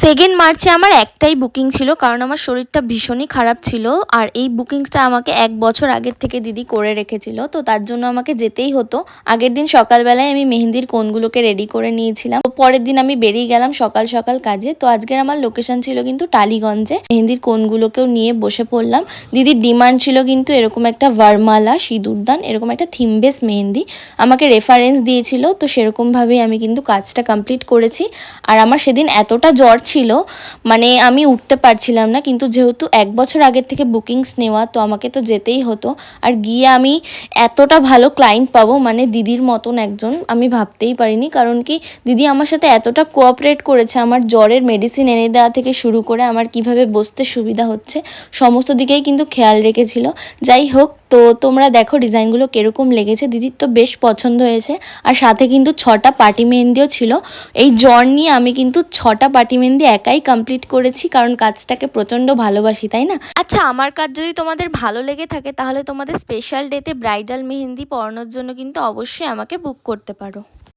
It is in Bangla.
সেকেন্ড মার্চে আমার একটাই বুকিং ছিল, কারণ আমার শরীরটা ভীষণই খারাপ ছিল। আর এই বুকিংসটা আমাকে 1 বছর আগের থেকে দিদি করে রেখেছিল, তো তার জন্য আমাকে যেতেই হতো। আগের দিন সকালবেলায় আমি মেহেন্দির কোনগুলোকে রেডি করে নিয়েছিলাম, তো পরের দিন আমি বেরিয়ে গেলাম সকাল সকাল কাজে। তো আজকের আমার লোকেশন ছিল কিন্তু টালিগঞ্জে। মেহেন্দির কোনগুলোকেও নিয়ে বসে পড়লাম। দিদির ডিমান্ড ছিল কিন্তু এরকম একটা ভারমালা সিঁদুরদান, এরকম একটা থিম বেস মেহেন্দি আমাকে রেফারেন্স দিয়েছিল, তো সেরকমভাবেই আমি কিন্তু কাজটা কমপ্লিট করেছি। আর আমার সেদিন এতটা জ্বর ছিল, মানে আমি উঠতে পারছিলাম না, কিন্তু যেহেতু 1 বছর আগের থেকে বুকিংস নেওয়া, তো আমাকে তো যেতেই হতো। আর গিয়ে আমি এতটা ভালো ক্লায়েন্ট পাবো, মানে দিদির মতন একজন, আমি ভাবতেই পারিনি। কারণ কি, দিদি আমার সাথে এতটা কোঅপারেট করেছে, আমার জ্বরের মেডিসিন এনে দেওয়া থেকে শুরু করে আমার কিভাবে বসতে সুবিধা হচ্ছে সমস্ত দিকেই কিন্তু খেয়াল রেখেছিল। যাই হোক, তো তোমরা দেখো ডিজাইনগুলো কিরকম লেগেছে। দিদির তো বেশ পছন্দ হয়েছে। আর সাথে কিন্তু 6টা পাটি মেহেন্দিও ছিল। এই জ্বর নিয়ে আমি কিন্তু 6টা পাটি মেহেন্দি একাই কমপ্লিট করেছি, কারণ কাজটাকে প্রচণ্ড ভালোবাসি, তাই না? আচ্ছা, আমার কাজ যদি তোমাদের ভালো লেগে থাকে, তাহলে তোমাদের স্পেশাল ডেতে ব্রাইডাল মেহেন্দি পরানোর জন্য কিন্তু অবশ্যই আমাকে বুক করতে পারো।